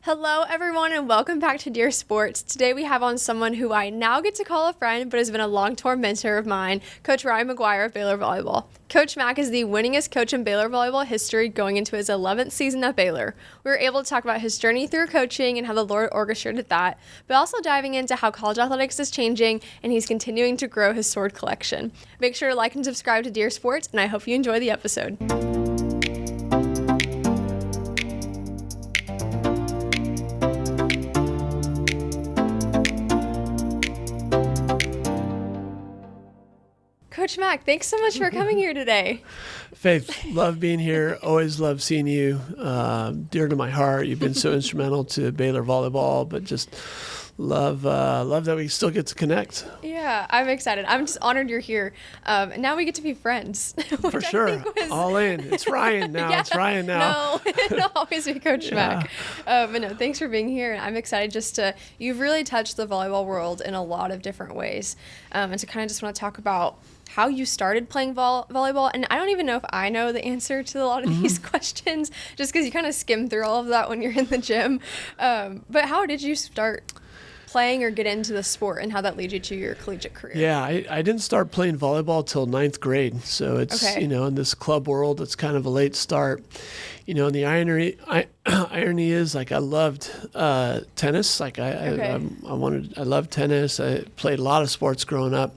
Hello, everyone, and welcome back to Dear Sports. Today we have on someone who I now get to call a friend, but has been a long-term mentor of mine, Coach Ryan McGuyre of Baylor Volleyball. Coach Mac is the winningest coach in Baylor Volleyball history going into his 11th season at Baylor. We were able to talk about his journey through coaching and how the Lord orchestrated that, but also diving into how college athletics is changing and he's continuing to grow his sword collection. Make sure to like and subscribe to Dear Sports, and I hope you enjoy the episode. Coach Mac, thanks so much for coming here today. Faith, love being here. Always love seeing you. Dear to my heart. You've been so instrumental to Baylor Volleyball, but just love that we still get to connect. Yeah, I'm excited. I'm just honored you're here. And now we get to be friends. For sure. All in. It's Ryan now. Yeah, it's Ryan now. No, it'll always be Coach Mac. But no, thanks for being here. And I'm excited you've really touched the volleyball world in a lot of different ways. And to kind of just want to talk about how you started playing volleyball. And I don't even know if I know the answer to a lot of these questions, just because you kind of skim through all of that when you're in the gym. But how did you start playing or get into the sport, and how that led you to your collegiate career? Yeah, I didn't start playing volleyball till 9th grade. So it's, okay. In this club world, it's kind of a late start. And the irony is, like, I loved tennis. Like I loved tennis. I played a lot of sports growing up.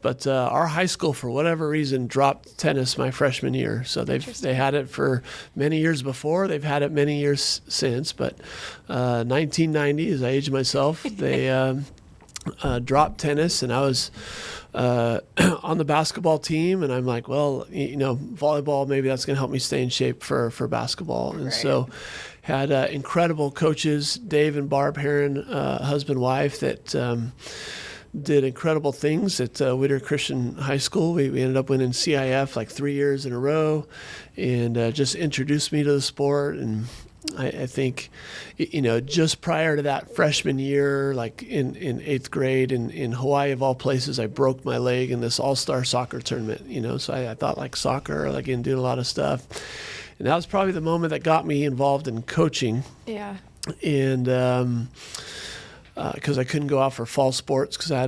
But our high school, for whatever reason, dropped tennis my freshman year. So they had it for many years before. They've had it many years since. But 1990, as I aged myself, they dropped tennis, and I was on the basketball team. And I'm like, well, volleyball, maybe that's going to help me stay in shape for basketball. And so had incredible coaches, Dave and Barb Heron, husband, wife, that did incredible things at Whittier Christian High School. We ended up winning CIF like 3 years in a row, and just introduced me to the sport. And I think, just prior to that freshman year, like in 8th grade in Hawaii of all places, I broke my leg in this all-star soccer tournament, so I thought like soccer, like doing a lot of stuff. And that was probably the moment that got me involved in coaching. Yeah. And, because I couldn't go out for fall sports because I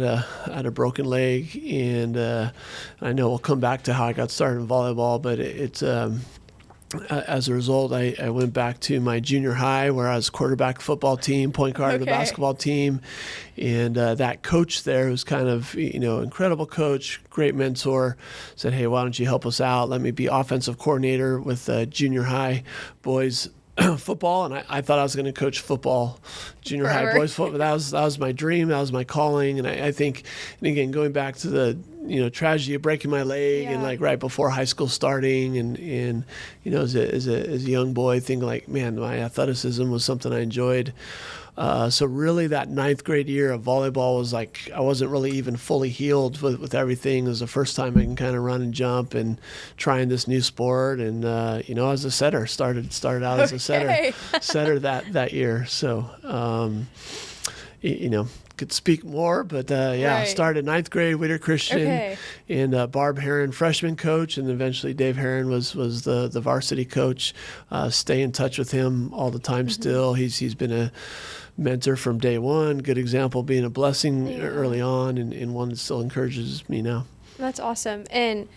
had a broken leg, and I know we'll come back to how I got started in volleyball, but it's as a result, I went back to my junior high where I was quarterback football team, point guard of the basketball team, and that coach there was kind of incredible coach, great mentor, said, hey, why don't you help us out? Let me be offensive coordinator with junior high boys football. And I thought I was going to coach football, junior high boys football. That was my dream. That was my calling. And I think, and again, going back to the tragedy of breaking my leg, and like right before high school starting, and as a young boy, thinking like, man, my athleticism was something I enjoyed. So really that 9th grade year of volleyball was like, I wasn't really even fully healed with everything. It was the first time I can kind of run and jump and trying this new sport. And, as a setter, started out as a setter that year. So, could speak more, but I started 9th grade, Whittier Christian, and Barb Heron, freshman coach, and eventually Dave Heron was the varsity coach. Stay in touch with him all the time still. He's been a mentor from day one, good example, being a blessing early on, and one that still encourages me now. That's awesome. And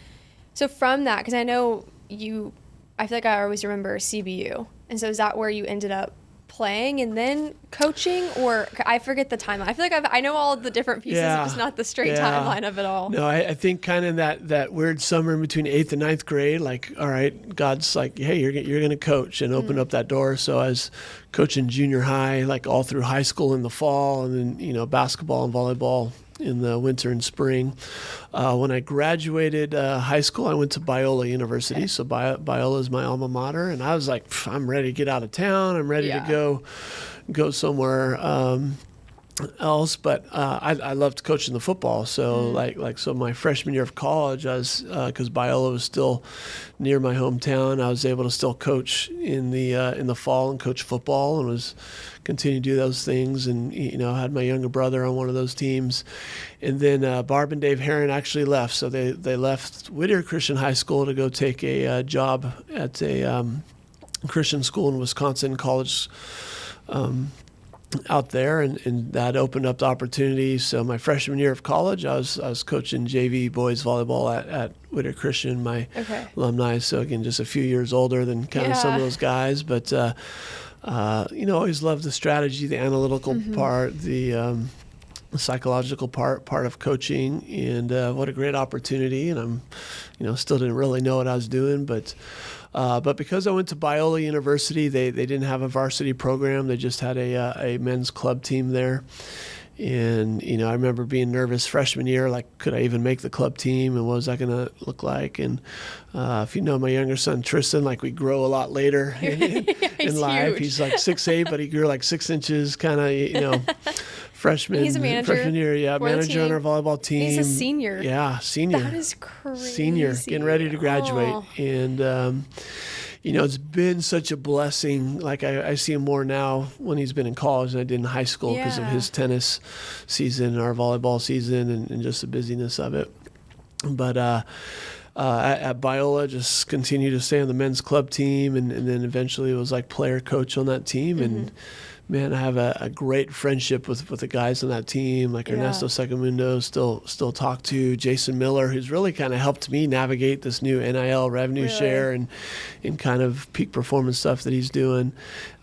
so from that, because I know I feel like I always remember CBU, and so is that where you ended up playing and then coaching, or I forget the timeline? I feel like I know all the different pieces, but it's not the straight timeline of it all. No, I think kind of that weird summer in between 8th and 9th grade, like, all right, God's like, hey, you're going to coach, and open up that door. So I was coaching junior high, like all through high school in the fall, and then, basketball and volleyball in the winter and spring. When I graduated high school, I went to Biola University. So Biola is my alma mater, and I was like, I'm ready to get out of town. I'm ready to go somewhere else. But I loved coaching the football. So so my freshman year of college, I was because Biola was still near my hometown, I was able to still coach in the fall and coach football, and was continue to do those things. And I had my younger brother on one of those teams. And then Barb and Dave Heron actually left. So they left Whittier Christian High School to go take a job at a Christian school in Wisconsin, college out there, and that opened up the opportunity. So my freshman year of college, I was coaching JV boys volleyball at Whittier Christian, my alumni. So again, just a few years older than kind of some of those guys, but always loved the strategy, the analytical part, the psychological part of coaching, and what a great opportunity. And I'm, still didn't really know what I was doing, but because I went to Biola University, they didn't have a varsity program. They just had a men's club team there. And, I remember being nervous freshman year, like, could I even make the club team, and what was that going to look like? And if you know my younger son, Tristan, like, we grow a lot later in life. Huge. He's like 6'8", but he grew like 6 inches, kind of, freshman. He's a manager. Freshman year, manager on our volleyball team. He's a senior. Yeah, senior. That is crazy. Senior, getting ready to graduate. And, it's been such a blessing. Like, I see him more now when he's been in college than I did in high school because of his tennis season, our volleyball season, and just the busyness of it. But at Biola, just continued to stay on the men's club team, and then eventually was like player coach on that team. And man, I have a great friendship with the guys on that team, like Ernesto Segundo, still talk to Jason Miller, who's really kind of helped me navigate this new NIL revenue share and kind of peak performance stuff that he's doing.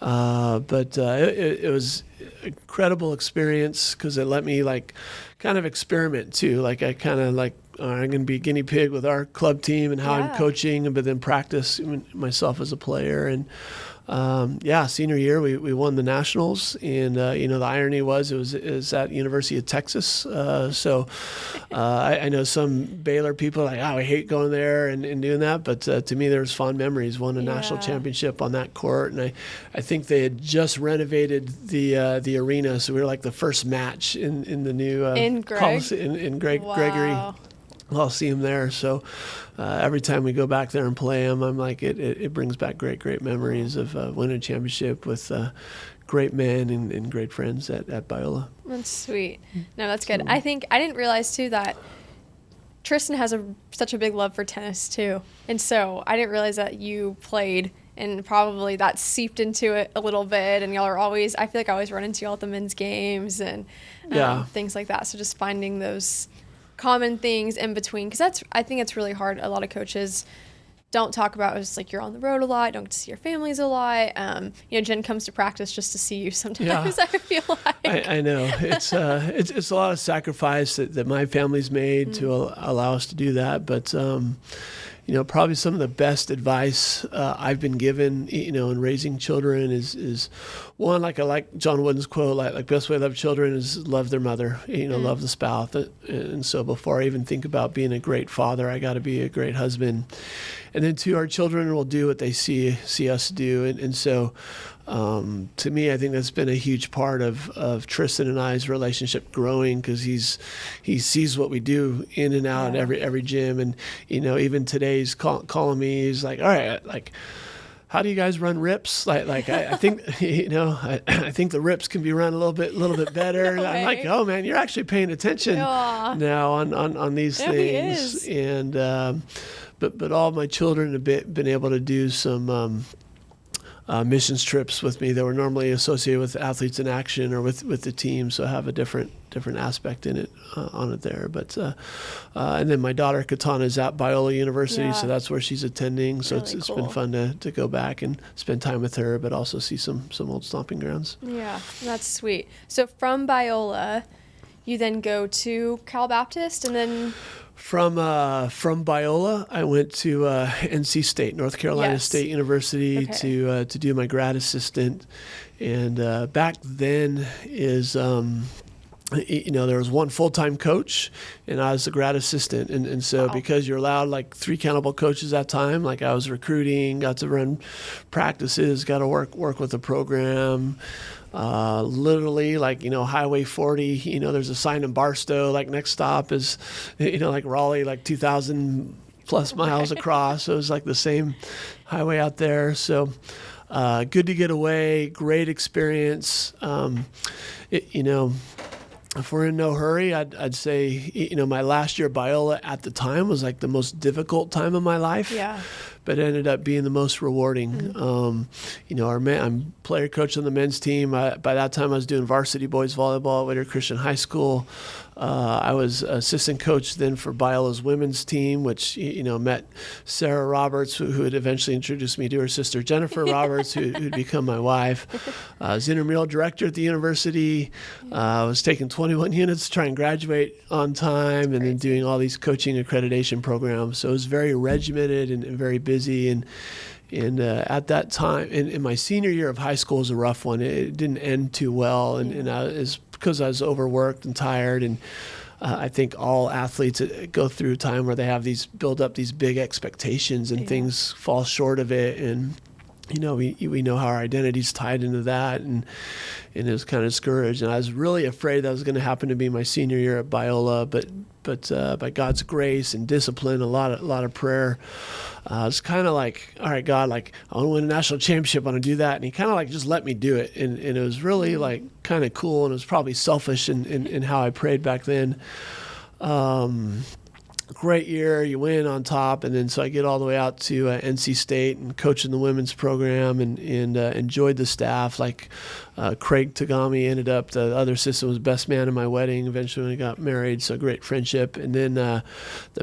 But it was an incredible experience because it let me like kind of experiment too. Like I kind of like, I'm going to be a guinea pig with our club team and how I'm coaching, but then practice myself as a player. And senior year we won the nationals, and the irony was it was at University of Texas. So I know some Baylor people are like, I hate going there and doing that, but to me there was fond memories. Won a national championship on that court, and I think they had just renovated the arena, so we were like the first match in the new in Gregory. I'll see him there. So every time we go back there and play him, I'm like, it brings back great memories of winning a championship with great men and great friends at Biola. That's sweet. No, that's good. I think I didn't realize too that Tristan has such a big love for tennis too, and so I didn't realize that you played, and probably that seeped into it a little bit. And y'all are always, I feel like I always run into y'all at the men's games and things like that. So just finding those common things in between, because I think it's really hard. A lot of coaches don't talk about it. It's like you're on the road a lot, don't get to see your families a lot. Jen comes to practice just to see you sometimes. I feel like I know it's a lot of sacrifice that my family's made to allow us to do that, but probably some of the best advice I've been given, in raising children is one, like I like John Wooden's quote, like best way to love children is love their mother, love the spouse. And so before I even think about being a great father, I got to be a great husband. And then two, our children will do what they see us do. And so to me, I think that's been a huge part of Tristan and I's relationship growing, because he sees what we do in and out at every gym. And, even today he's calling me, he's like, all right, like, how do you guys run rips? Like I think, I think the rips can be run a little bit better. No I'm like, oh man, you're actually paying attention now on these things. He is. And, but all my children have been able to do some missions trips with me that were normally associated with Athletes in Action or with the team, so I have a different aspect in it on it there. But and then my daughter Katana is at Biola University, so that's where she's attending. So really it's cool. been fun to go back and spend time with her, but also see some old stomping grounds. Yeah, that's sweet. So from Biola, you then go to Cal Baptist, and then From Biola, I went to NC State, North Carolina State University, to do my grad assistant. And back then there was one full-time coach, and I was the grad assistant. And so because you're allowed like 3 countable coaches at that time, like I was recruiting, got to run practices, got to work with the program. Literally, like, Highway 40, there's a sign in Barstow, like next stop is, like Raleigh, like 2,000 plus miles across. So it was like the same highway out there. So good to get away, great experience. If we're in no hurry, I'd say, my last year at Biola at the time was like the most difficult time of my life. Yeah. but it ended up being the most rewarding. I'm player coach on the men's team. By that time, I was doing varsity boys volleyball at Whittier Christian High School. I was assistant coach then for Biola's women's team, which, met Sarah Roberts, who had eventually introduced me to her sister, Jennifer Roberts, who'd become my wife. I was intramural director at the university. I was taking 21 units to try and graduate on time, and then doing all these coaching accreditation programs. So it was very regimented and very busy. And at that time, in my senior year of high school was a rough one. It didn't end too well, and it's because I was overworked and tired. And I think all athletes go through a time where they build up these big expectations, and things fall short of it. And we know how our identity's tied into that, and it was kind of discouraged. And I was really afraid that was going to happen to me my senior year at Biola, but by God's grace and discipline, a lot of prayer, it's kind of like, all right, God, like, I want to win a national championship, I want to do that. And he kind of like just let me do it. And it was really like kind of cool, and it was probably selfish in how I prayed back then. Great year, you win on top, and then so I get all the way out to NC State and coaching the women's program, and enjoyed the staff. Like Craig Tagami ended up, the other assistant, was best man in my wedding eventually when I got married, so great friendship. And then the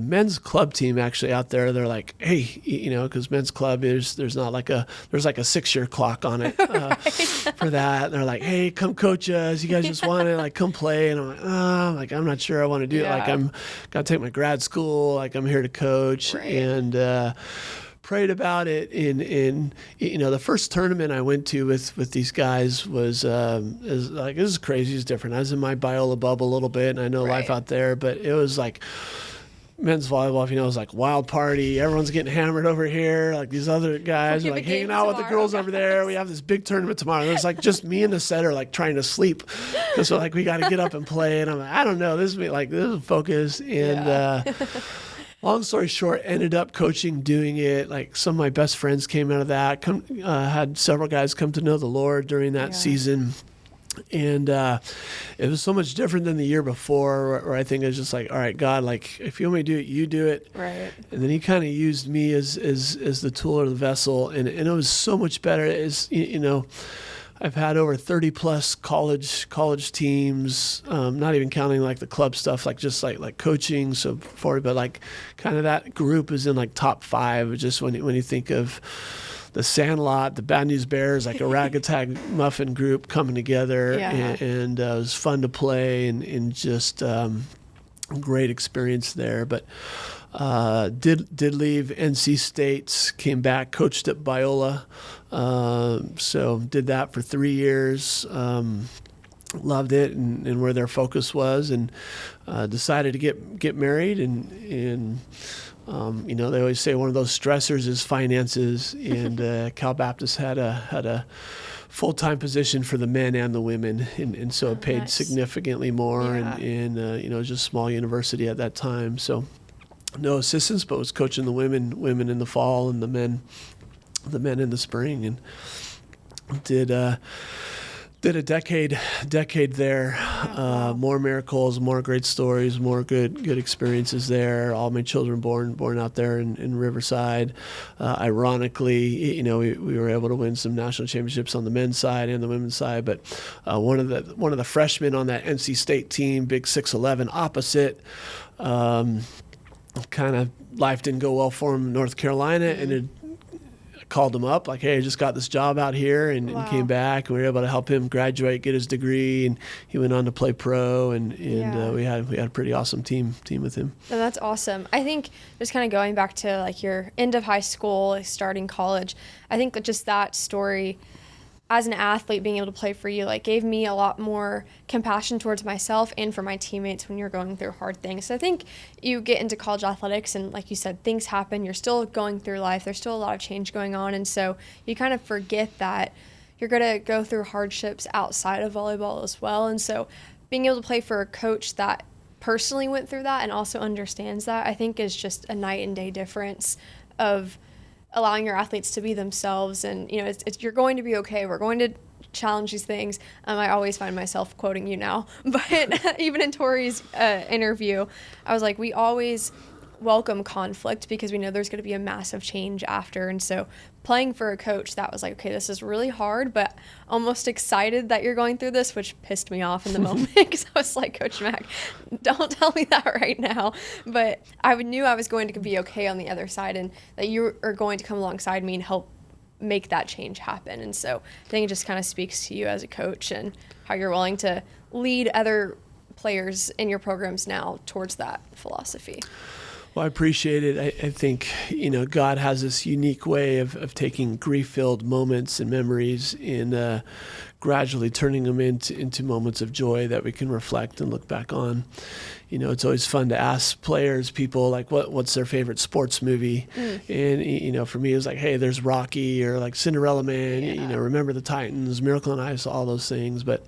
men's club team actually out there, they're like, hey, because men's club there's like a 6-year clock on it for that. And they're like, hey, come coach us. You guys just want to like come play? And I'm like, I'm not sure I want to do it. Like, I'm got to take my grad school. Like, I'm here to coach. Right. And prayed about it. In the first tournament I went to with these guys was like, this is crazy. It's different. I was in my Biola bubble a little bit, and I know life out there, but it was like men's volleyball, it was like wild party. Everyone's getting hammered over here. Like, these other guys are like hanging out with the girls over there. We have this big tournament tomorrow. And it was like just me and the setter like trying to sleep, because we're like, we got to get up and play. And I'm like, I don't know. This is focus. And long story short, ended up coaching, doing it. Like, some of my best friends came out of that. Had several guys come to know the Lord during that season. And it was so much different than the year before, where I think I was just like, all right, God, like, if you want me to do it, you do it. Right. And then he kind of used me as the tool or the vessel. And it was so much better. I've had over 30 plus college teams, not even counting like the club stuff, like just like coaching. So but like kind of that group is in like top 5, just when you think of the Sandlot, the Bad News Bears, like a ragtag muffin group coming together. And it was fun to play, and just great experience there. But did leave NC State, came back, coached at Biola. So did that for 3 years. Loved it, and where their focus was, and decided to get married. And they always say one of those stressors is finances, and Cal Baptist had a full-time position for the men and the women, and so it paid significantly more, and just a small university at that time. So no assistants, but was coaching the women in the fall, and the men in the spring, and did a decade there. More miracles, more great stories, more good experiences there. All my children born out there in Riverside. Ironically, we were able to win some national championships on the men's side and the women's side. But one of the freshmen on that NC State team, big 6'11", opposite. Kind of life didn't go well for him in North Carolina, and called him up like, hey, I just got this job out here, and came back, and we were able to help him graduate, get his degree, and he went on to play pro, and we had a pretty awesome team with him. And that's awesome. I think just kind of going back to like your end of high school, starting college, I think that just that story as an athlete, being able to play for you, like, gave me a lot more compassion towards myself and for my teammates when you're going through hard things. So I think you get into college athletics, and like you said, things happen. You're still going through life. There's still a lot of change going on. And so you kind of forget that you're going to go through hardships outside of volleyball as well. And so being able to play for a coach that personally went through that and also understands that, I think is just a night and day difference of allowing your athletes to be themselves. And it's you're going to be okay. We're going to challenge these things. I always find myself quoting you now, but even in Tori's interview, I was like, we always welcome conflict because we know there's going to be a massive change after. And so playing for a coach that was like, okay, this is really hard, but almost excited that you're going through this, which pissed me off in the moment because I was like, Coach Mac, don't tell me that right now. But I knew I was going to be okay on the other side and that you are going to come alongside me and help make that change happen. And so I think it just kind of speaks to you as a coach and how you're willing to lead other players in your programs now towards that philosophy. Well, I appreciate it. I think, God has this unique way of taking grief-filled moments and memories and gradually turning them into moments of joy that we can reflect and look back on. It's always fun to ask people like what's their favorite sports movie. And, for me, it was like, hey, there's Rocky or like Cinderella Man, Remember the Titans, Miracle on Ice, all those things. But,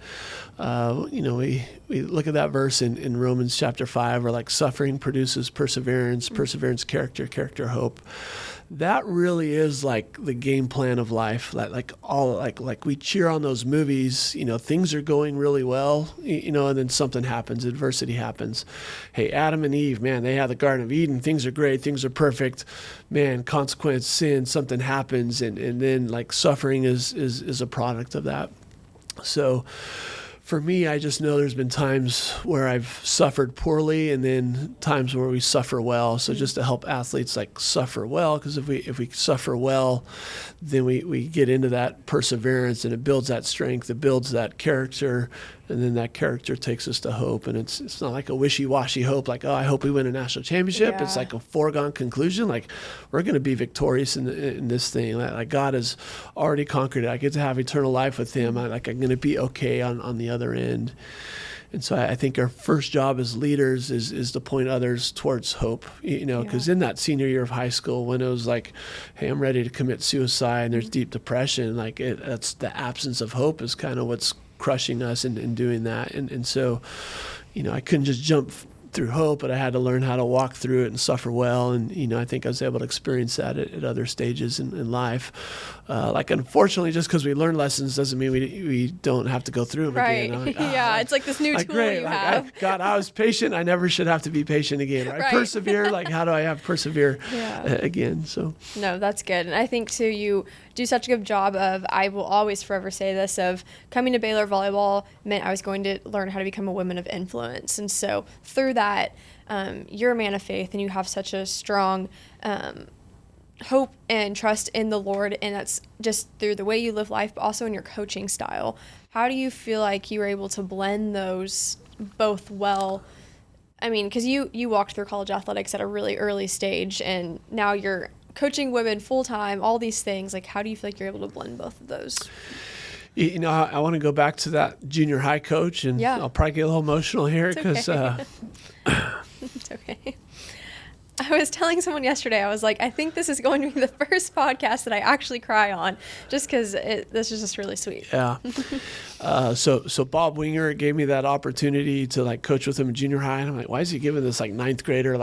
we look at that verse in Romans chapter 5 where like suffering produces perseverance, perseverance, character, hope. That really is like the game plan of life. Like we cheer on those movies, things are going really well, and then something happens, adversity happens. Hey, Adam and Eve, man, they had the Garden of Eden. Things are great. Things are perfect. Man, consequence, sin, something happens. And then like suffering is a product of that. So for me, I just know there's been times where I've suffered poorly and then times where we suffer well. So just to help athletes like suffer well, because if we suffer well, then we get into that perseverance and it builds that strength, it builds that character, and then that character takes us to hope. And it's not like a wishy-washy hope, like, oh, I hope we win a national championship. Yeah. It's like a foregone conclusion, like we're going to be victorious in this thing. Like God has already conquered it. I get to have eternal life with Him. I'm going to be okay on the other end. And so I think our first job as leaders is to point others towards hope, because in that senior year of high school, when it was like, hey, I'm ready to commit suicide and there's deep depression, like that's the absence of hope is kind of what's crushing us in doing that. And so, I couldn't just jump through hope, but I had to learn how to walk through it and suffer well. And, I think I was able to experience that at other stages in life. Unfortunately, just because we learn lessons doesn't mean we don't have to go through them right. again. Like, it's like this new tool great. you have. God, I was patient. I never should have to be patient again. Right? Persevere. How do I have persevere again? So no, that's good. And I think too, you do such a good job of, I will always forever say this, of coming to Baylor Volleyball meant I was going to learn how to become a woman of influence. And so through that, you're a man of faith and you have such a strong hope and trust in the Lord, and that's just through the way you live life, but also in your coaching style. How do you feel like you were able to blend those both well? I mean, because you walked through college athletics at a really early stage, and now you're coaching women full-time, all these things. Like, how do you feel like you're able to blend both of those? I want to go back to that junior high coach, and I'll probably get a little emotional here because it's okay. I was telling someone yesterday, I was like, I think this is going to be the first podcast that I actually cry on, just because this is just really sweet. Yeah. So Bob Winger gave me that opportunity to coach with him in junior high, and I'm like, why is he giving this ninth grader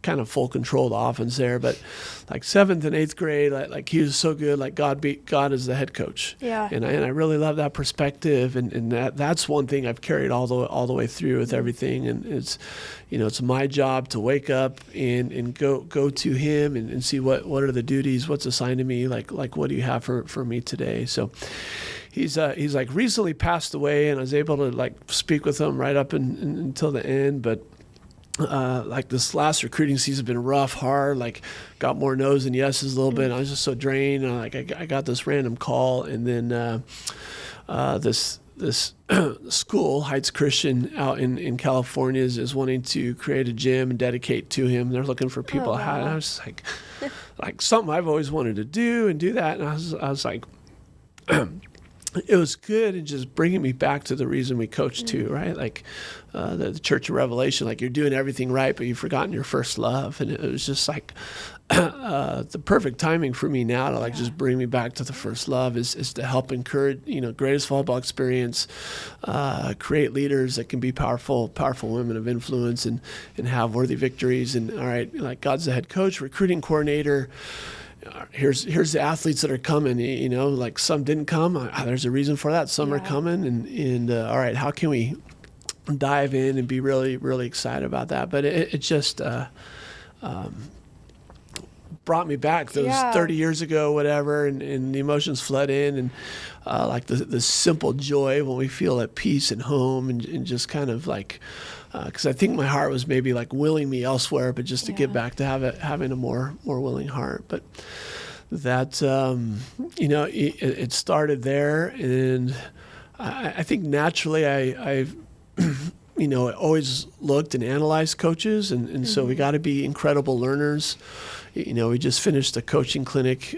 kind of full control of the offense there? But 7th and 8th grade, he was so good. God as the head coach. Yeah. And I really love that perspective, and that's one thing I've carried all the way through with everything. And it's it's my job to wake up and go to him and see what are the duties, what's assigned to me, like what do you have for me today. So he's recently passed away, and I was able to speak with him right up until the end, but this last recruiting season has been rough, hard, got more no's than yeses a little bit. And I was just so drained. And I got this random call, and then this school, Heights Christian out in California, is wanting to create a gym and dedicate to him. They're looking for people. Oh, wow. And I was like something I've always wanted to do and do that. And I was like, it was good and just bringing me back to the reason we coach too, right? The Church of Revelation, you're doing everything right, but you've forgotten your first love. And it was just the perfect timing for me now to just bring me back to the first love is to help encourage, greatest volleyball experience, create leaders that can be powerful women of influence and have worthy victories. And all right, God's the head coach, recruiting coordinator. Here's the athletes that are coming, some didn't come. There's a reason for that. Some are coming and all right, how can we dive in and be really, really excited about that? But it just, brought me back those 30 years ago, whatever, and the emotions flood in, and like the simple joy when we feel at peace and home, and just kind of like, because I think my heart was maybe like willing me elsewhere, but just to get back to having a more willing heart. But that, it started there, and I think naturally I've always looked and analyzed coaches, and so we got to be incredible learners. We just finished a coaching clinic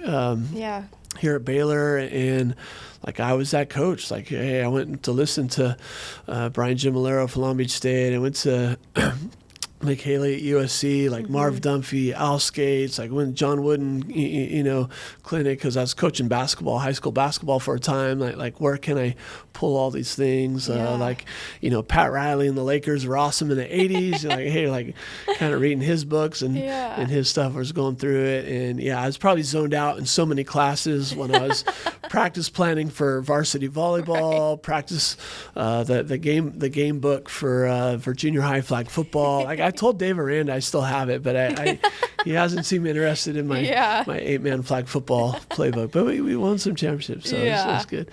here at Baylor, and like I was that coach. Like, hey, I went to listen to Brian Gimolero from Long Beach State. I went to Like Haley at USC, like Marv Dunphy, Al Skates, like when John Wooden, clinic, because I was coaching basketball, high school basketball for a time. Like where can I pull all these things? Pat Riley and the Lakers were awesome in the 80s. Like kind of reading his books and his stuff. I was going through it. And I was probably zoned out in so many classes when I was practice planning for varsity volleyball, practice the game book for junior high flag football. Like I told Dave Aranda I still have it, but he hasn't seemed interested in my 8-man flag football playbook. But we won some championships, so it's good.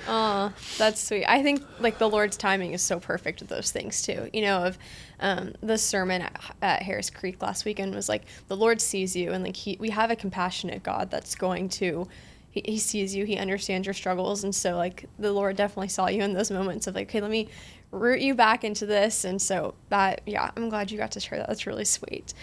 That's sweet. I think like the Lord's timing is so perfect with those things too. The sermon at Harris Creek last weekend was like the Lord sees you, and like we have a compassionate God that's going to. He sees you, he understands your struggles, and so like the Lord definitely saw you in those moments of like, okay, let me root you back into this. And so that, I'm glad you got to share that. That's really sweet.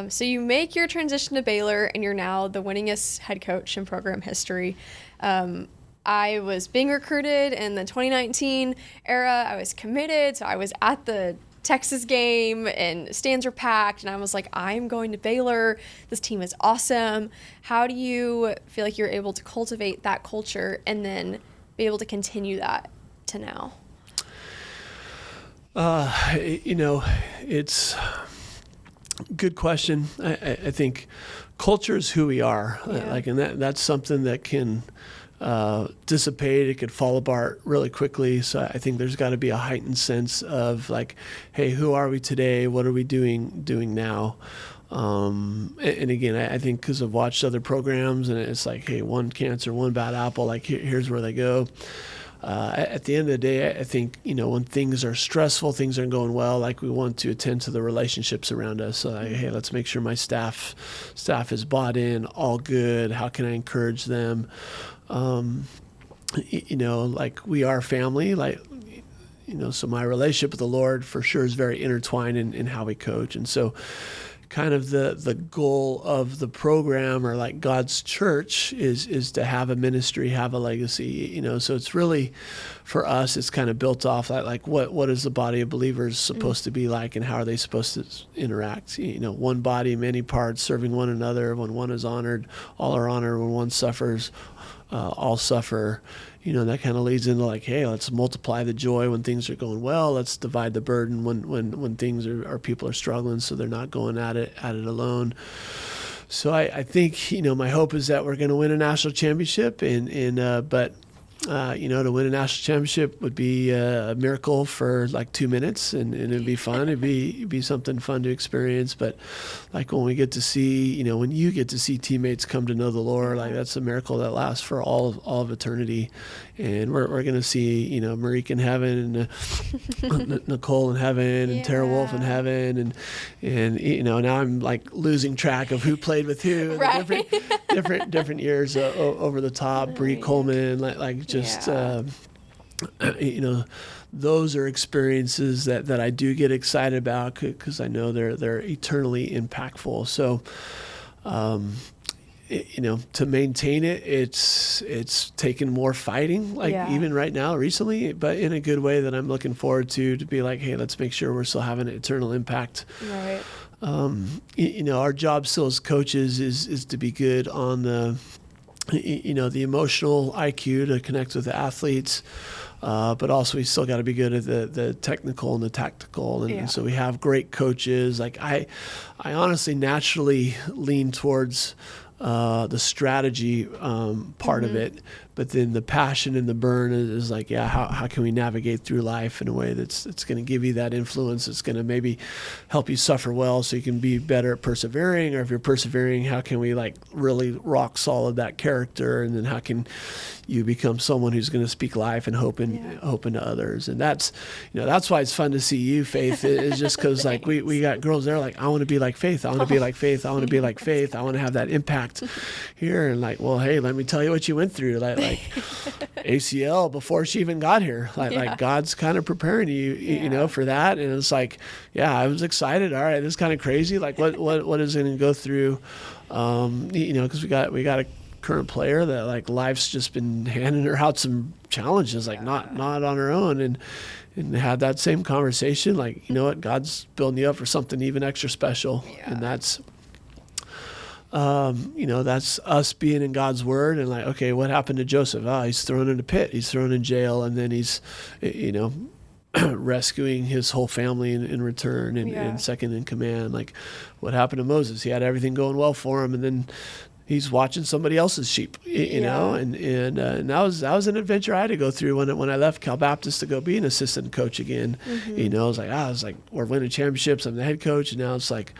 So you make your transition to Baylor, and you're now the winningest head coach in program history. I was being recruited in the 2019 era. I was committed, so I was at the Texas game and stands were packed, and I was like, I'm going to Baylor. This team is awesome. How do you feel like you're able to cultivate that culture and then be able to continue that to now? It's a good question. I think culture is who we are. And that's something that can dissipate. It could fall apart really quickly. So I think there's got to be a heightened sense of like, hey, who are we today? What are we doing now? And again, I think because I've watched other programs, and it's like, hey, one cancer, one bad apple, like here's where they go. At the end of the day, I think, when things are stressful, things aren't going well, like we want to attend to the relationships around us. So like, hey, let's make sure my staff is bought in, all good. How can I encourage them? Like we are family, so my relationship with the Lord for sure is very intertwined in how we coach. And so kind of the goal of the program, or like God's church, is to have a ministry, have a legacy, so it's really, for us, it's kind of built off that, like what is the body of believers supposed to be like, and how are they supposed to interact? One body, many parts, serving one another. When one is honored, all are honored. When one suffers, all suffer. That kind of leads into like, hey, let's multiply the joy when things are going well. Let's divide the burden when things are people are struggling, so they're not going at it alone. So I think, my hope is that we're going to win a national championship, but to win a national championship would be a miracle for like 2 minutes, and it'd be fun. It'd be something fun to experience. But like when we get to see, when you get to see teammates come to know the Lord, like that's a miracle that lasts for all of eternity. And we're going to see, Marique in heaven, and Nicole in heaven, and Tara Wolf in heaven, and now I'm like losing track of who played with who. Right. different years over the top. Bree Coleman, those are experiences that I do get excited about, because I know they're eternally impactful. So, to maintain it, it's taken more fighting, even right now, recently, but in a good way that I'm looking forward to be like, hey, let's make sure we're still having an eternal impact. Right. Our job still as coaches is to be good on the emotional IQ to connect with the athletes, but also we still got to be good at the technical and the tactical. And so we have great coaches. Like I honestly naturally lean towards the strategy part of it, but then the passion and the burn is like, yeah, how can we navigate through life in a way that's going to give you that influence? It's going to maybe help you suffer well so you can be better at persevering, or if you're persevering, how can we like really rock solid that character, and then how can you become someone who's going to speak life and hope into others. And that's why it's fun to see you, Faith, is just because like we got girls there like, I want to be like Faith, I want to be like Faith, I want to be like Faith, I want to have that impact here. And like, well, hey, let me tell you what you went through, like ACL before she even got here, like God's kind of preparing you for that. And it's like, yeah, I was excited. All right, this is kind of crazy, like what is going to go through, because we got a current player that like life's just been handing her out some challenges, like not on her own, and had that same conversation, like, you know what, God's building you up for something even extra special. And that's that's us being in God's word, and like, okay, what happened to Joseph? He's thrown in a pit, he's thrown in jail, and then he's rescuing his whole family in return, and second in command. Like, what happened to Moses? He had everything going well for him, and then he's watching somebody else's sheep, and that was an adventure I had to go through when I left Cal Baptist to go be an assistant coach again. I was like, we're winning championships, I'm the head coach, and now it's like,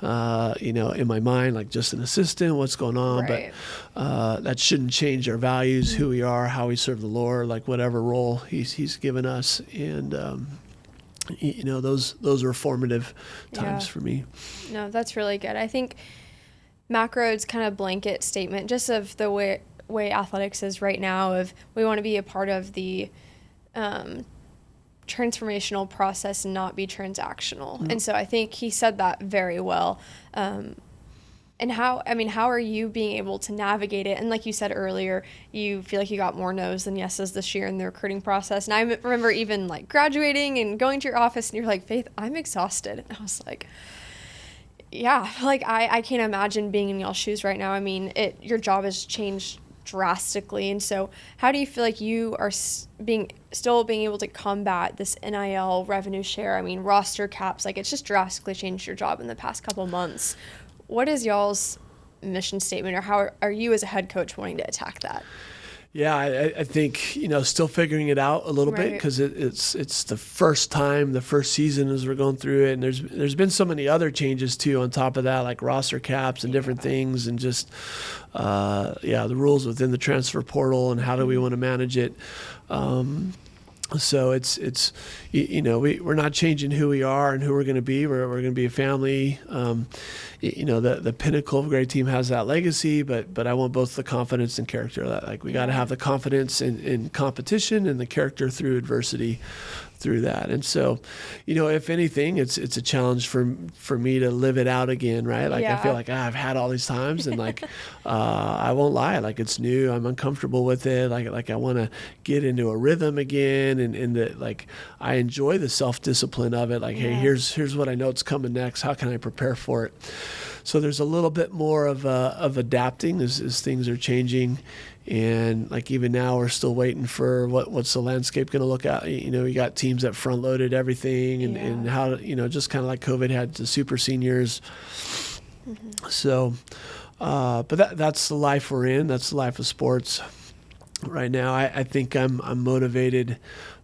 in my mind, like just an assistant, what's going on? Right. But that shouldn't change our values, who we are, how we serve the Lord, like whatever role He's given us, and those were formative times for me. No, that's really good. I think Macro's kind of blanket statement just of the way athletics is right now, of we want to be a part of the transformational process and not be transactional. And so I think he said that very well. And how are you being able to navigate it? And like you said earlier, you feel like you got more no's than yeses this year in the recruiting process. And I remember even like graduating and going to your office and you're like, Faith, I'm exhausted. And I was like, yeah, like I can't imagine being in y'all's shoes right now. I mean, your job has changed drastically. And so how do you feel like you are still being able to combat this NIL revenue share? I mean, roster caps, like it's just drastically changed your job in the past couple months. What is y'all's mission statement, or how are you as a head coach wanting to attack that? Yeah, I think, still figuring it out a little bit, because it's the first season as we're going through it. And there's been so many other changes too on top of that, like roster caps and different things, and just, the rules within the transfer portal and how do we want to manage it. So it's we're not changing who we are and who we're going to be. We're going to be a family. The pinnacle of a great team has that legacy, but I want both the confidence and character. Like we got to have the confidence in competition and the character through adversity through that. And so, if anything, it's a challenge for me to live it out again, right? Like I feel like I've had all these times, and like I won't lie, like it's new, I'm uncomfortable with it, like I want to get into a rhythm again, and that like I enjoy the self-discipline of it, like hey, here's what I know it's coming next, how can I prepare for it? So there's a little bit more of adapting as things are changing. And like even now, we're still waiting for what's the landscape going to look at. You got teams that front loaded everything, and how just kind of like COVID had the super seniors. So, but that's the life we're in. That's the life of sports right now. I think I'm motivated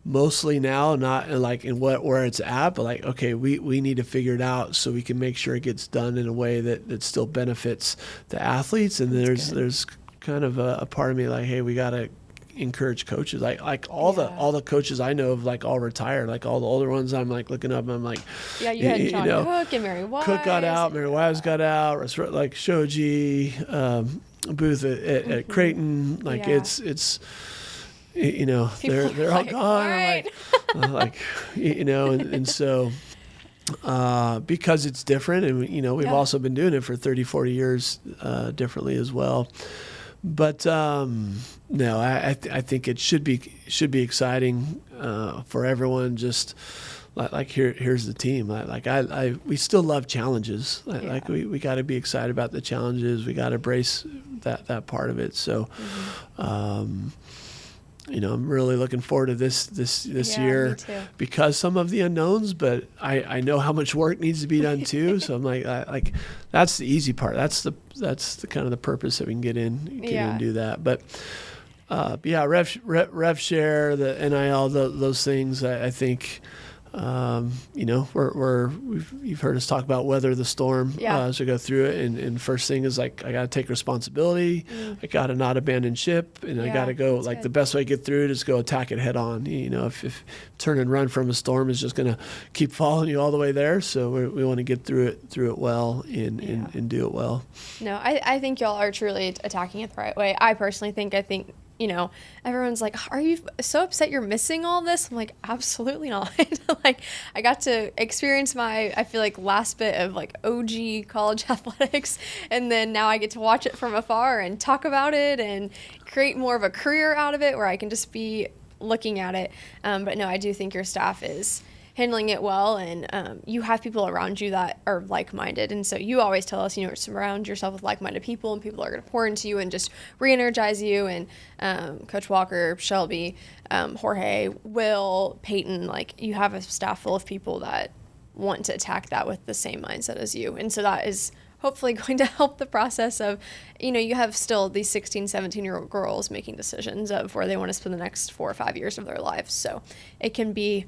mostly now, not like in where it's at, but like, okay, we need to figure it out so we can make sure it gets done in a way that still benefits the athletes. And there's kind of a part of me like, hey, we got to encourage coaches, like all the coaches I know of, like all retired, like all the older ones. I'm like looking up and I'm like, you had John Cook and Mary Wise. Cook got out, Mary Wise got out, like Shoji, Booth at Creighton, like it's they're all gone. All right. And so because it's different, and we've also been doing it for 30-40 years differently as well. But no, I think it should be exciting for everyone. Just like here's the team. We still love challenges. Like we got to be excited about the challenges. We got to embrace that part of it. So. I'm really looking forward to this year because some of the unknowns, but I know how much work needs to be done too. So I'm like that's the easy part. That's the kind of the purpose that we can get in and do that. But But yeah, rev share, the NIL, those things. I think, you've heard us talk about weather the storm as we go through it. And first thing is like, I got to take responsibility. I got to not abandon ship, and I got to go, like, the best way to get through it is go attack it head on. If turn and run from a storm is just going to keep following you all the way there. So we want to get through it well and do it well. No, I think y'all are truly attacking it the right way. I personally think, everyone's like, are you so upset you're missing all this? I'm like, absolutely not. Like, I got to experience I feel like last bit of like OG college athletics. And then now I get to watch it from afar and talk about it and create more of a career out of it where I can just be looking at it. But no, I do think your staff is handling it well, and you have people around you that are like-minded, and so you always tell us, surround yourself with like-minded people, and people are going to pour into you and just re-energize you. And Coach Walker, Shelby, Jorge, Will, Peyton, like, you have a staff full of people that want to attack that with the same mindset as you, and so that is hopefully going to help the process of, you have still these 16, 17-year-old girls making decisions of where they want to spend the next 4 or 5 years of their lives. So it can be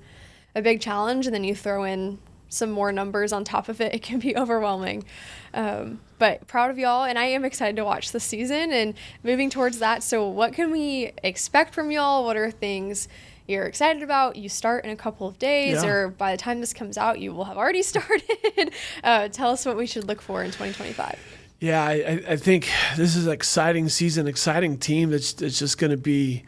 a big challenge, and then you throw in some more numbers on top of it. It can be overwhelming. But proud of y'all, and I am excited to watch the season and moving towards that. So what can we expect from y'all? What are things you're excited about? You start in a couple of days, or by the time this comes out, you will have already started. Tell us what we should look for in 2025. Yeah, I think this is an exciting season, exciting team that's just going to be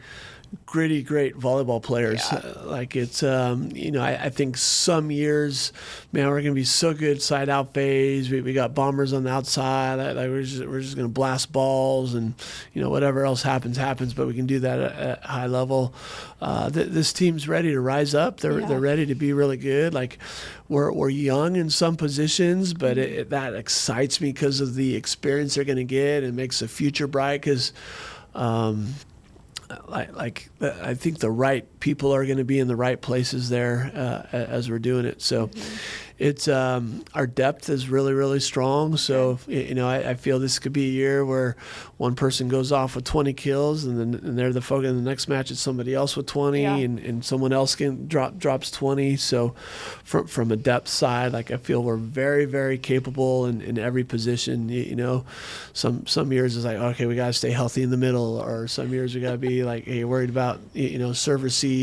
gritty, great volleyball players. I think some years, man, we're going to be so good side out phase. We got bombers on the outside. We're just going to blast balls, and whatever else happens. But we can do that at high level. This team's ready to rise up. They're ready to be really good. Like, we're young in some positions, but that excites me because of the experience they're going to get, and makes the future bright. Because I think the right people are going to be in the right places there as we're doing it. So it's our depth is really, really strong. So I feel this could be a year where one person goes off with 20 kills, and they're the focus. In the next match, it's somebody else with 20, and someone else drops 20. So from a depth side, like, I feel we're very, very capable in every position. Some years it's like, okay, we got to stay healthy in the middle, or some years we got to be like, hey, worried about serve receive.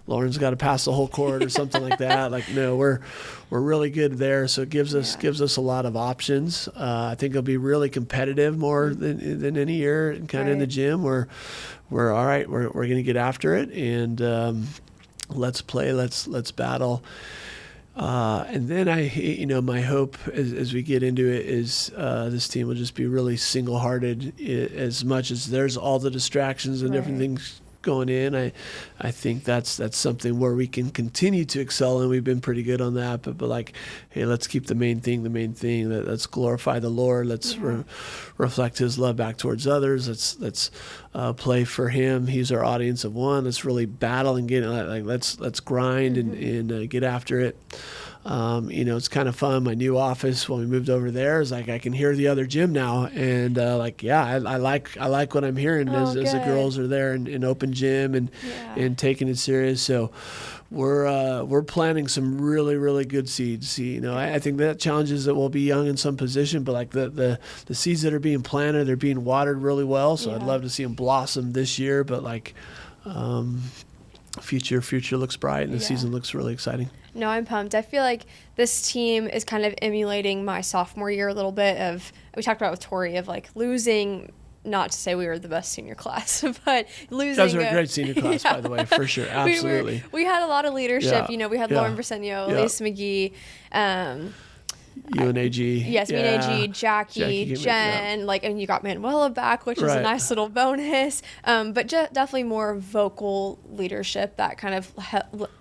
Lauren's got to pass the whole court or something like that. Like, no, we're really good there. So it gives us a lot of options. I think it'll be really competitive more than any year, and kind of in the gym where we're all right. We're going to get after it, and let's play. Let's battle. And then my hope as we get into it is this team will just be really single-hearted, as much as there's all the distractions and different things going in. I think that's something where we can continue to excel, and we've been pretty good on that. But like, hey, let's keep the main thing. Let's glorify the Lord. Let's reflect His love back towards others. Let's play for Him. He's our audience of one. Let's really battle and get let's grind and get after it. It's kind of fun. My new office, when we moved over there, is like I can hear the other gym now, and I like what I'm hearing as the girls are there in open gym and taking it serious. So we're planting some really, really good seeds. I think that challenges that we'll be young in some position, but like the seeds that are being planted, they're being watered really well. So I'd love to see them blossom this year, but like future looks bright, and the season looks really exciting. No, I'm pumped. I feel like this team is kind of emulating my sophomore year a little bit we talked about with Tori, of like losing, not to say we were the best senior class, but losing. You guys were a great senior class, by the way, for sure. Absolutely. We had a lot of leadership. We had Lauren Briseño, Elise McGee, UNAG. Yes, UNAG, Jackie, Jen, and you got Manuela back, which is a nice little bonus. But definitely more vocal leadership that kind of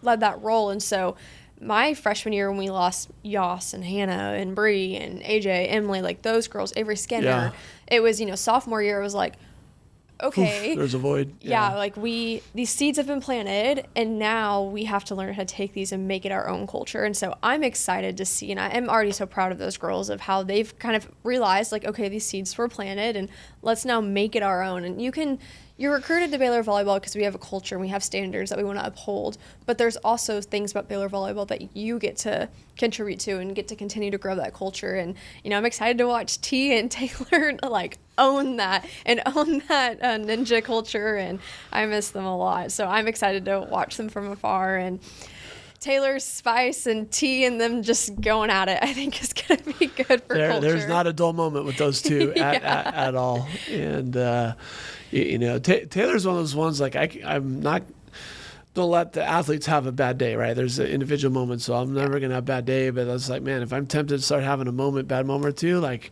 led that role. And so my freshman year, when we lost Yas and Hannah and Bree and AJ, Emily, like those girls, Avery Skinner, it was, sophomore year, it was like, okay, there's a void. Yeah, like these seeds have been planted, and now we have to learn how to take these and make it our own culture. And so I'm excited to see, and I am already so proud of those girls of how they've kind of realized, like, okay, these seeds were planted, and let's now make it our own. And you're recruited to Baylor Volleyball because we have a culture and we have standards that we want to uphold. But there's also things about Baylor Volleyball that you get to contribute to and get to continue to grow that culture. And, I'm excited to watch T and Taylor, like, own that ninja culture. And I miss them a lot. So I'm excited to watch them from afar. And Taylor, Spice, and T and them just going at it, I think is going to be good for culture. There's not a dull moment with those two at all. And, Taylor's one of those ones, like, I'm not don't let the athletes have a bad day, right? There's an individual moment, so I'm never going to have a bad day. But it's like, man, if I'm tempted to start having a bad moment or two, like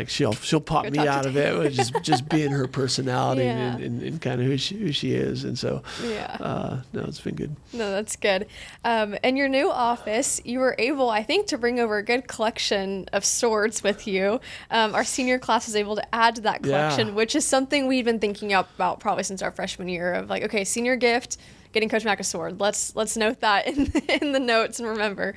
she'll pop me out of it with just being her personality and kind of who she is. And so, no, it's been good. No, that's good. In your new office, you were able, I think, to bring over a good collection of swords with you. Our senior class was able to add to that collection, which is something we've been thinking about probably since our freshman year of, like, okay, senior gift, getting Coach Mack a sword. Let's note that in the notes and remember.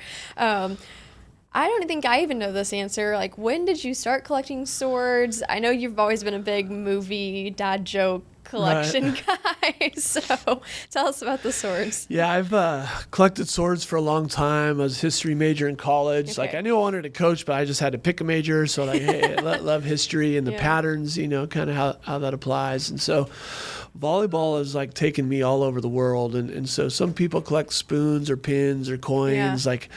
I don't think I even know this answer. Like, when did you start collecting swords? I know you've always been a big movie dad joke collection guy. So tell us about the swords. Yeah, I've collected swords for a long time. I was a history major in college. Okay. Like, I knew I wanted to coach, but I just had to pick a major. So, like, hey, I love history and the patterns, kind of how that applies. And so volleyball has, like, taken me all over the world. And so some people collect spoons or pins or coins. Like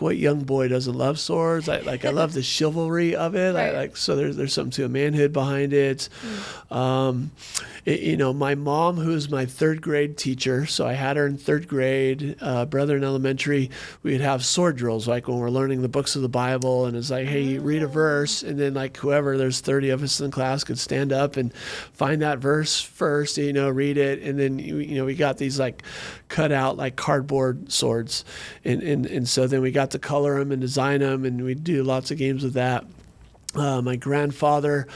what young boy doesn't love swords? I love the chivalry of it. Right. So there's something to a manhood behind it. My mom, who was my third grade teacher, so I had her in third grade, brother in elementary, we'd have sword drills, like when we're learning the books of the Bible, and it's like, hey, read a verse, and then, like, whoever, there's 30 of us in the class, could stand up and find that verse first, read it, and then, we got these, like, cut out, like, cardboard swords, and so then we got to color them and design them, and we'd do lots of games with that. My grandfather,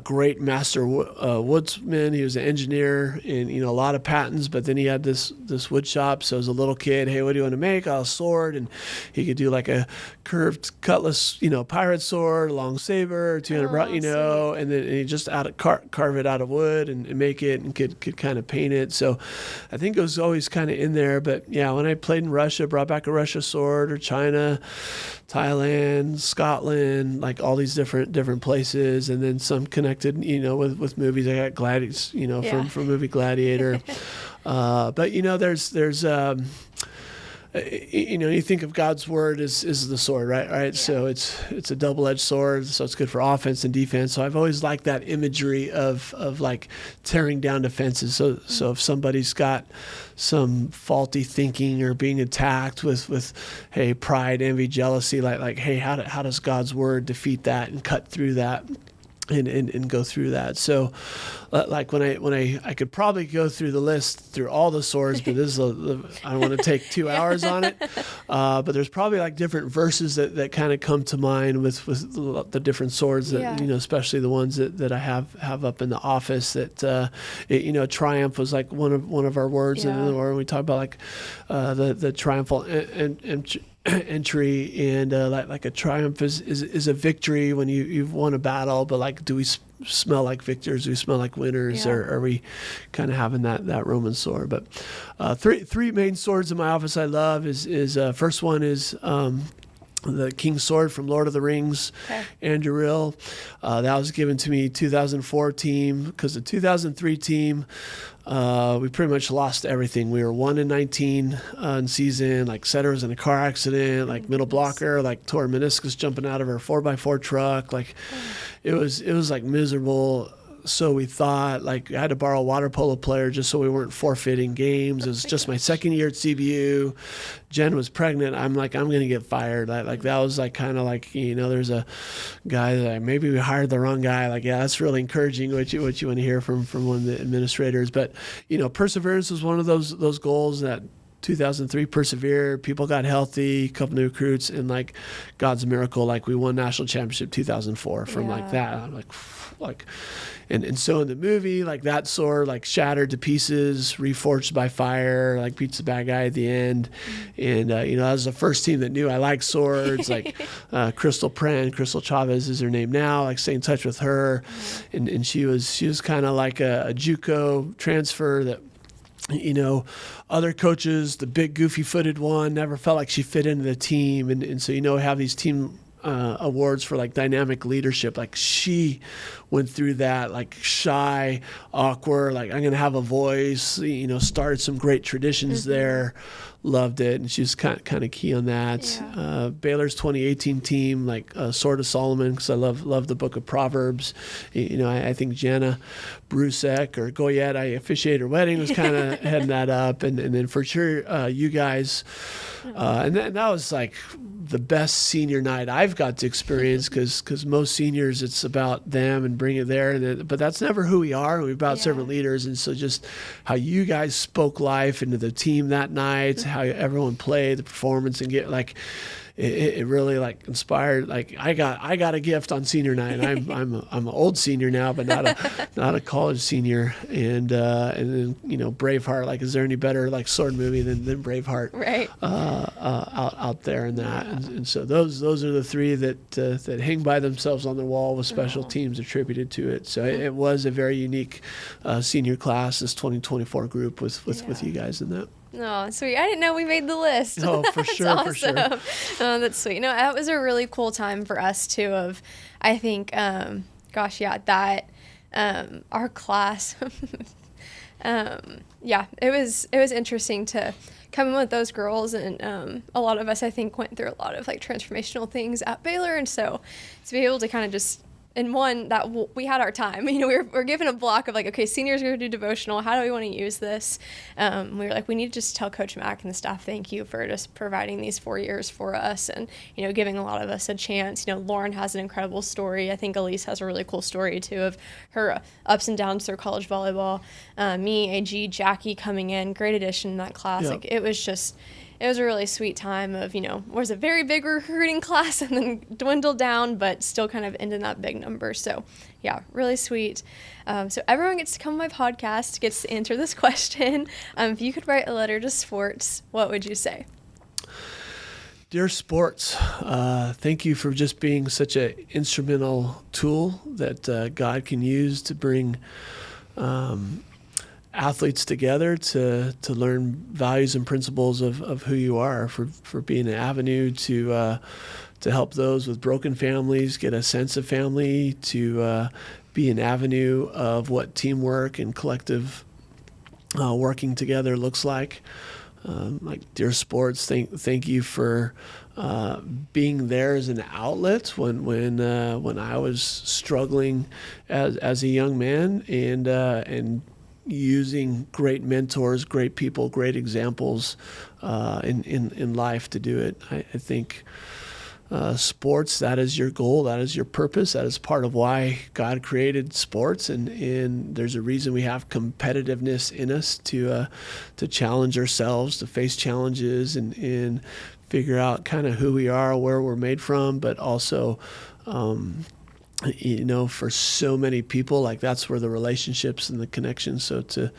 great master woodsman. He was an engineer and, a lot of patents, but then he had this wood shop. So as a little kid, hey, what do you want to make? A sword. And he could do, like, a curved cutlass, pirate sword, long saber, 200, and then he just carve it out of wood and make it, and could kind of paint it. So I think it was always kind of in there. But yeah, when I played in Russia, brought back a Russia sword, or China, Thailand, Scotland, like all these different places, and then some connected, with movies. I got Gladiators, from movie Gladiator. But there's you think of God's word as the sword, right? Yeah. So it's a double-edged sword, so it's good for offense and defense. So I've always liked that imagery of like tearing down defenses. So if somebody's got some faulty thinking or being attacked with hey, pride, envy, jealousy, like hey, how does God's word defeat that and cut through that? And go through that. So, like when I could probably go through the list through all the swords, but this is I don't want to take 2 hours on it. But there's probably, like, different verses that kind of come to mind with the different swords that especially the ones that I have up in the office. That triumph was, like, one of our words, and when we talk about, like, the triumphal entry, and like a triumph is a victory when you've won a battle, but, like, do we smell like victors? Do we smell like winners? Or are we kind of having that Roman sword? But three main swords in my office I love is first one is the King's Sword from Lord of the Rings, Andrew Rill. That was given to me 2004 team, because the 2003 team, we pretty much lost everything. We were 1-19 in season. Like, setter was in a car accident, like middle blocker, like tore meniscus jumping out of her 4x4 truck. Like, it was like miserable. So we thought, like, I had to borrow a water polo player just so we weren't forfeiting games. It was just my second year at CBU. Jen was pregnant. I'm like, I'm going to get fired. Like that was, like, kind of like, there's a guy that maybe we hired the wrong guy. Like, yeah, that's really encouraging what you want to hear from one of the administrators. But, perseverance was one of those goals that 2003 persevered. People got healthy, a couple new recruits, and like God's miracle, like we won national championship 2004 from like that. I'm like, and so in the movie, like that sword, like shattered to pieces, reforged by fire, like beats the bad guy at the end. And, you know, that was the first team that knew I liked swords, like Crystal Chavez is her name now, like stay in touch with her. And she was kind of like a JUCO transfer that, you know, other coaches, the big goofy-footed one, never felt like she fit into the team. And so, you know, have these team awards for like dynamic leadership. Like she went through that, like shy, awkward, like I'm going to have a voice, you know, started some great traditions there. Loved it. And she was kind of key on that. Yeah. Baylor's 2018 team, like Sword of Solomon, because I love the book of Proverbs. You know, I think Jana Brusek or Goyette, I officiated her wedding, was kind of heading that up. And then for sure, you guys. And that was like the best senior night I've got to experience, because most seniors, it's about them and bring it there. But that's never who we are. We're about servant leaders. And so just how you guys spoke life into the team that night, how everyone played, the performance, and get like, it really like inspired. Like I got a gift on senior night. I'm an old senior now, but not a college senior. And then, you know, Braveheart. Like, is there any better like sword movie than Braveheart? Right. Out there in that. And so those are the three that hang by themselves on the wall with special teams attributed to it. So it was a very unique senior class, this 2024 group with you guys in that. Oh, sweet. I didn't know we made the list. Oh, for sure, awesome. for sure. Oh, that's sweet. No, that was a really cool time for us, too, of, I think, that our class, it was interesting to come in with those girls, and a lot of us, I think, went through a lot of, like, transformational things at Baylor, and so to be able to kind of just, and one, that we had our time. You know, we're given a block of like, okay, seniors are going to do devotional. How do we want to use this? We were like, we need to just tell Coach Mack and the staff thank you for just providing these 4 years for us, and, you know, giving a lot of us a chance. You know, Lauren has an incredible story. I think Elise has a really cool story, too, of her ups and downs through college volleyball. Me, AG, Jackie coming in, great addition in that class. Yep. Like, it was a really sweet time of, you know, was a very big recruiting class and then dwindled down, but still kind of ended that big number. So, yeah, really sweet. So everyone gets to come on my podcast, gets to answer this question. If you could write a letter to sports, what would you say? Dear sports, thank you for just being such an instrumental tool that God can use to bring athletes together to learn values and principles of who you are, for being an avenue to help those with broken families get a sense of family, to be an avenue of what teamwork and collective working together looks like. Like, dear sports, thank you for being there as an outlet when I was struggling as a young man, and using great mentors, great people, great examples in life to do it. I think sports, that is your goal, that is your purpose, that is part of why God created sports, and there's a reason we have competitiveness in us to challenge ourselves, to face challenges, and figure out kind of who we are, where we're made from, but also you know, for so many people, like, that's where the relationships and the connections. So to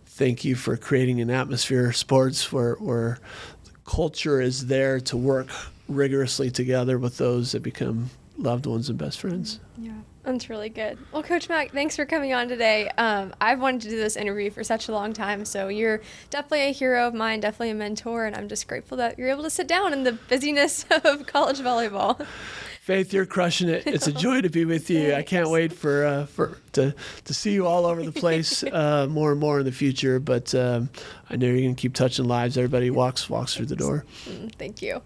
thank you for creating an atmosphere of sports where the culture is there to work rigorously together with those that become loved ones and best friends. Yeah, that's really good. Well, Coach Mack, thanks for coming on today. I've wanted to do this interview for such a long time, so you're definitely a hero of mine, definitely a mentor, and I'm just grateful that you're able to sit down in the busyness of college volleyball. Faith, you're crushing it. It's a joy to be with you. I can't wait to see you all over the place more and more in the future. But I know you're going to keep touching lives. Everybody walks through the door. Thank you.